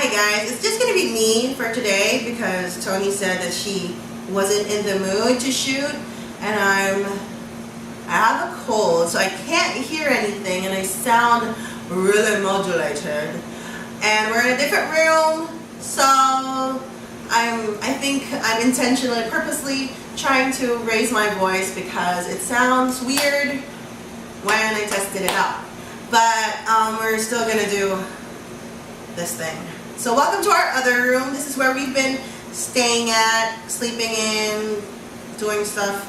Hi guys, it's just gonna be me for today because Tonie said that she wasn't in the mood to shoot, and I have a cold, so I can't hear anything and I sound really modulated. And we're in a different room, so I think I'm intentionally, purposely trying to raise my voice because it sounds weird when I tested it out. But we're still gonna do this thing. So welcome to our other room. This is where we've been staying at, sleeping in, doing stuff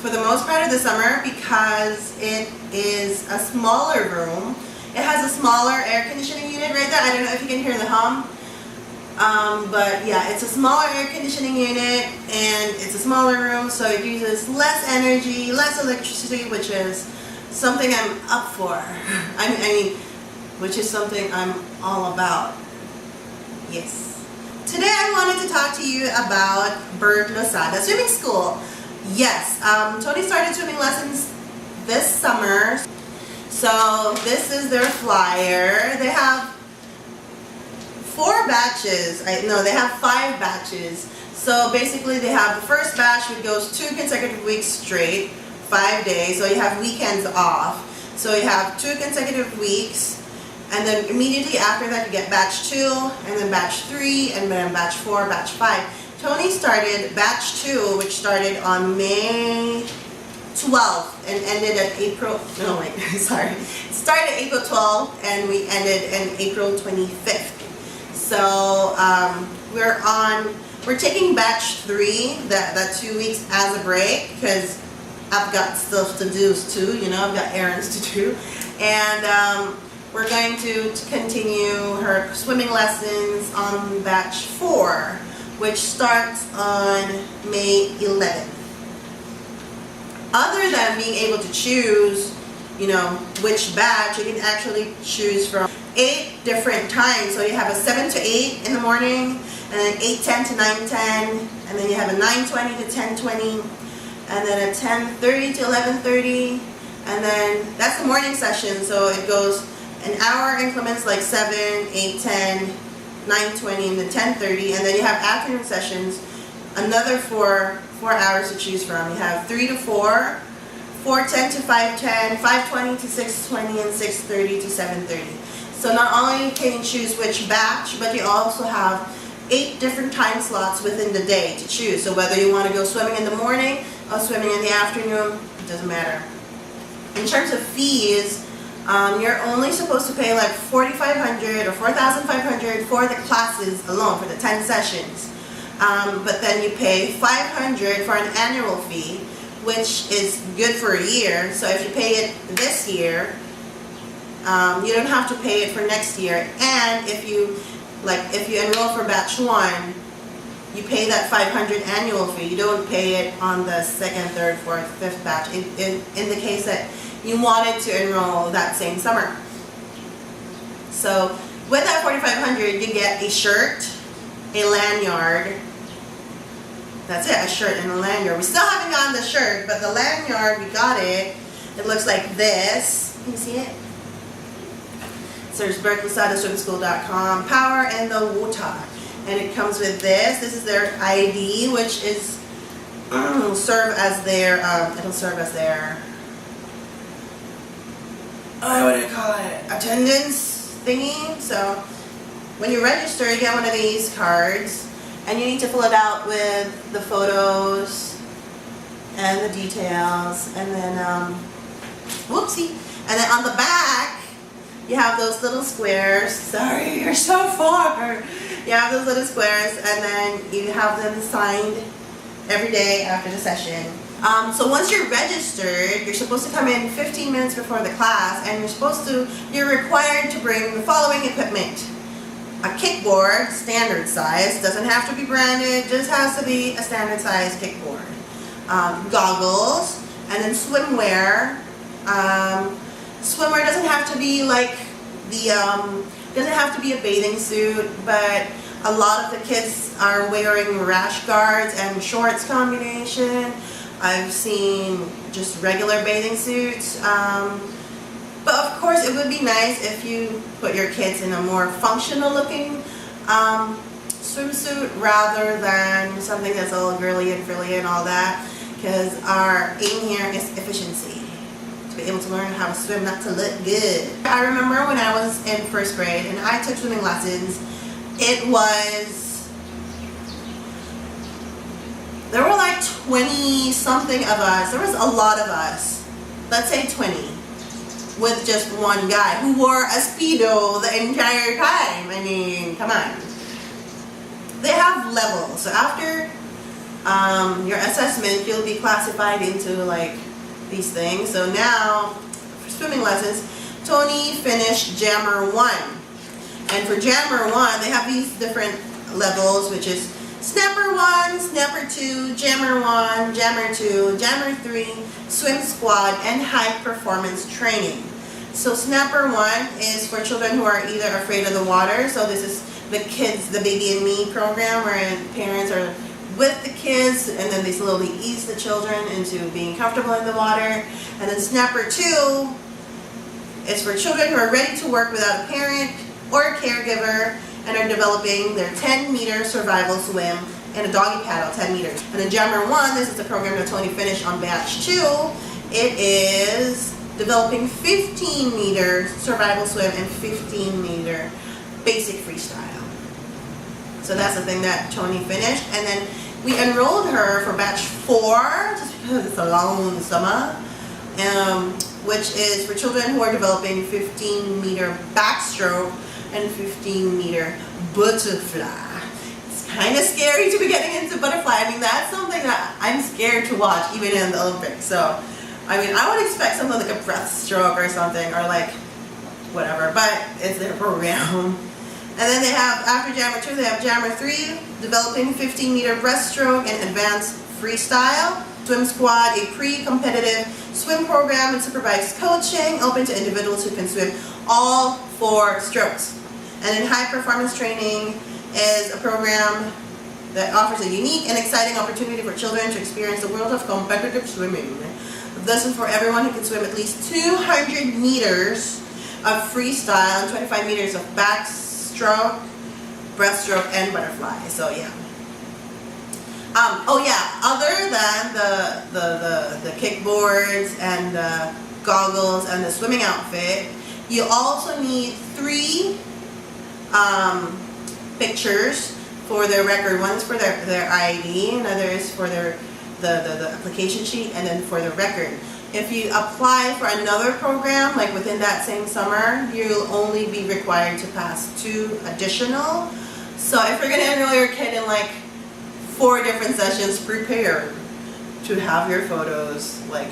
for the most part of the summer because it is a smaller room. It has a smaller air conditioning unit right there. I don't know if you can hear the hum. But yeah, it's a smaller air conditioning unit and it's a smaller room, so it uses less energy, less electricity, which is something I'm up for. I mean, which is something I'm all about. Yes. Today I wanted to talk to you about Bert Lozada Swimming School. Yes, Tonie started swimming lessons this summer. So this is their flyer. They have 4 batches. They have 5 batches. So basically they have the first batch which goes 2 consecutive weeks straight, 5 days. So you have weekends off. So you have 2 consecutive weeks. And then immediately after that you get batch 2, and then batch 3, and then batch 4, batch 5. Tonie started batch 2, which started on May 12th and ended at April, no wait, sorry. It started April 12th and we ended in April 25th. So we're taking batch 3, that 2 weeks as a break because I've got stuff to do too, you know, I've got errands to do. And we're going to continue her swimming lessons on batch 4, which starts on May 11th. Other than being able to choose, you know, which batch, you can actually choose from 8 different times. So you have a 7 to 8 in the morning, and then 8:10 to 9:10, and then you have a 9:20 to 10:20, and then a 10:30 to 11:30, and then that's the morning session. So it goes an hour increments like 7, 8, 10, 9:20, and then 10:30, and then you have afternoon sessions, another 4 hours to choose from. You have 3 to 4, 4:10 to 5:10, 5:20 to 6:20, and 6:30 to 7:30. So not only can you choose which batch, but you also have 8 different time slots within the day to choose. So whether you want to go swimming in the morning or swimming in the afternoon, it doesn't matter. In terms of fees, you're only supposed to pay like $4,500 or $4,500 for the classes alone, for the 10 sessions. But then you pay $500 for an annual fee, which is good for a year. So if you pay it this year, you don't have to pay it for next year. And if you enroll for batch 1, you pay that $500 annual fee. You don't pay it on the 2nd, 3rd, 4th, 5th batch in the case that you wanted to enroll that same summer. So with that $4,500, you get a shirt, a lanyard. That's it, a shirt and a lanyard. We still haven't gotten the shirt, but the lanyard, we got it. It looks like this. Can you see it? Search BertLozadaSwimSchool.com, power in the water. And it comes with this. This is their ID, which is serve as their, it'll serve as their, what do you call it? Attendance thingy. So when you register, you get one of these cards, and you need to fill it out with the photos and the details, and then whoopsie, and then on the back you have those little squares. Sorry, you're so far. You have those little squares, and then you have them signed every day after the session. So once you're registered, you're supposed to come in 15 minutes before the class, and you're required to bring the following equipment. A kickboard, standard size, doesn't have to be branded, just has to be a standard size kickboard. Goggles, and then swimwear. Swimwear doesn't have to be like doesn't have to be a bathing suit, but a lot of the kids are wearing rash guards and shorts combination. I've seen just regular bathing suits. But of course it would be nice if you put your kids in a more functional looking swimsuit rather than something that's all girly and frilly and all that, because our aim here is efficiency. To be able to learn how to swim, not to look good. I remember when I was in first grade and I took swimming lessons, there were like 20 something of us. There was a lot of us. Let's say 20. With just one guy who wore a Speedo the entire time. I mean, come on. They have levels. So after your assessment, you'll be classified into like these things. So now, for swimming lessons, Tonie finished Jammer 1. And for Jammer 1, they have these different levels, which is Snapper 1, Snapper 2, Jammer 1, Jammer 2, Jammer 3, Swim Squad, and High Performance Training. So Snapper 1 is for children who are either afraid of the water. So this is the kids, the Baby and Me program, where parents are with the kids and then they slowly ease the children into being comfortable in the water. And then Snapper 2 is for children who are ready to work without a parent or a caregiver and are developing their 10-meter survival swim and a doggy paddle, 10 meters. And in Jammer 1, this is the program that Tonie finished on batch 2. It is developing 15-meter survival swim and 15-meter basic freestyle. So that's the thing that Tonie finished. And then we enrolled her for batch 4, just because it's a long summer, which is for children who are developing 15-meter backstroke and 15-meter butterfly. It's kind of scary to be getting into butterfly. I mean, that's something that I'm scared to watch even in the Olympics. So, I mean, I would expect something like a breaststroke or something, or like whatever, but it's their program. And then they have, after Jammer 2, they have Jammer 3, developing 15-meter breaststroke and advanced freestyle. Swim Squad, a pre-competitive swim program with supervised coaching, open to individuals who can swim all 4 strokes. And then High Performance Training is a program that offers a unique and exciting opportunity for children to experience the world of competitive swimming. This is for everyone who can swim at least 200 meters of freestyle and 25 meters of backstroke, breaststroke, and butterfly. So yeah. Oh yeah, other than the kickboards and the goggles and the swimming outfit, you also need 3 pictures for their record. One is for their ID, another is for the application sheet, and then for the record. If you apply for another program, like within that same summer, you'll only be required to pass 2 additional. So if you're going to enroll your kid in like 4 different sessions, prepare to have your photos like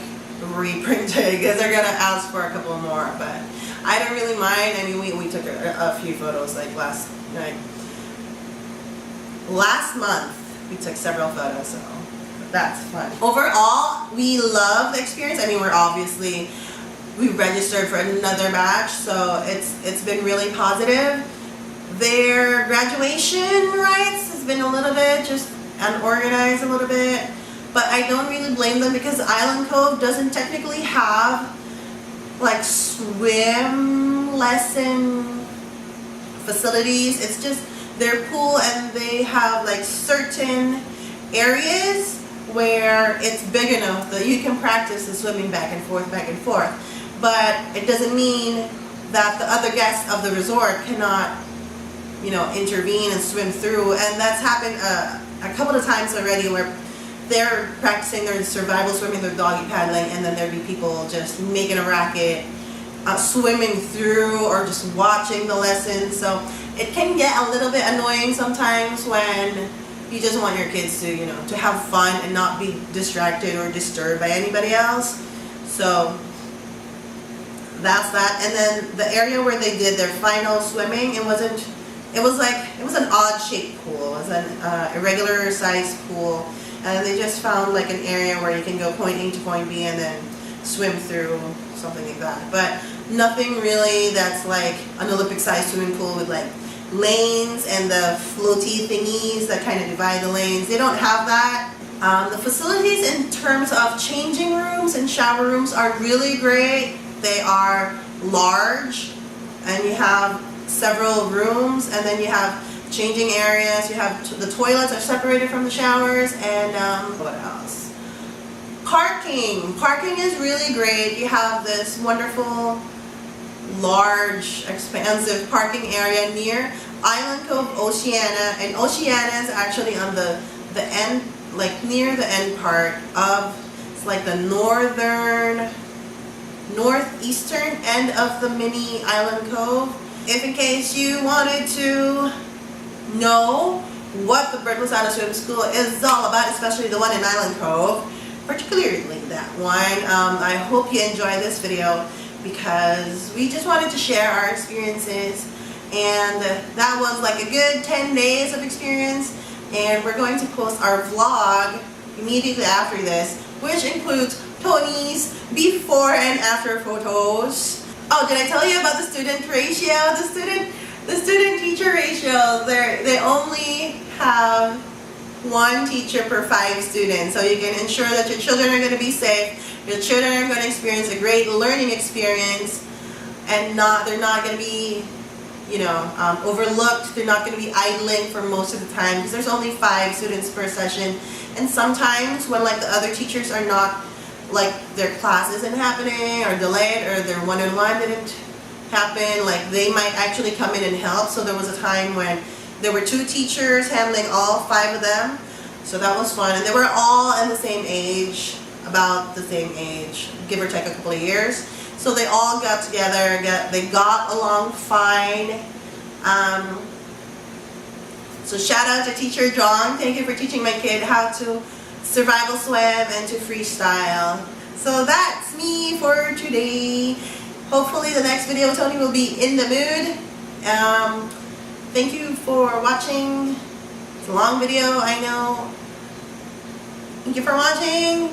reprinted, because they're going to ask for a couple more. But I don't really mind. I mean, we took a few photos like last month. We took several photos, so that's fun. Overall, we love the experience. I mean, we registered for another batch, so it's been really positive. Their graduation rites has been a little bit just unorganized a little bit, but I don't really blame them, because Island Cove doesn't technically have like swim lesson facilities. It's just their pool, and they have like certain areas where it's big enough that you can practice the swimming back and forth. But it doesn't mean that the other guests of the resort cannot, intervene and swim through. And that's happened a couple of times already, where they're practicing their survival swimming, their doggy paddling, and then there'd be people just making a racket, swimming through, or just watching the lesson. So it can get a little bit annoying sometimes when you just want your kids to, to have fun and not be distracted or disturbed by anybody else. So that's that. And then the area where they did their final swimming, it was an odd shaped pool. It was an irregular sized pool, and they just found like an area where you can go point A to point B and then swim through, something like that. But nothing really that's like an Olympic sized swimming pool with like lanes and the floaty thingies that kind of divide the lanes. They don't have that. The facilities in terms of changing rooms and shower rooms are really great. They are large, and you have several rooms, and then you have changing areas. You have the toilets are separated from the showers, and what else? Parking. Parking is really great. You have this wonderful, large, expansive parking area near Island Cove, Oceana, and Oceana is actually on the end, like near the end part of, it's like the northeastern end of the mini Island Cove. If in case you wanted to know what the Bert Lozada Swim School is all about, especially the one in Island Cove, particularly that one, I hope you enjoy this video, because we just wanted to share our experiences, and that was like a good 10 days of experience, and we're going to post our vlog immediately after this, which includes Tonie's before and after photos. Oh, did I tell you about the student ratio? The student-teacher ratio, they only have 1 teacher per 5 students, so you can ensure that your children are going to be safe. Your children are going to experience a great learning experience, and they're not going to be, overlooked. They're not going to be idling for most of the time, because there's only 5 students per session. And sometimes when like the other teachers are not, like their class isn't happening or delayed, or their one-on-one didn't happen, like they might actually come in and help. So there was a time when there were 2 teachers handling all 5 of them. So that was fun, and they were all in the same age. About the same age, give or take a couple of years. So they all got together, they got along fine. So shout out to Teacher John. Thank you for teaching my kid how to survival swim and to freestyle. So that's me for today. Hopefully the next video Tonie will be in the mood. Thank you for watching. It's a long video, I know. Thank you for watching,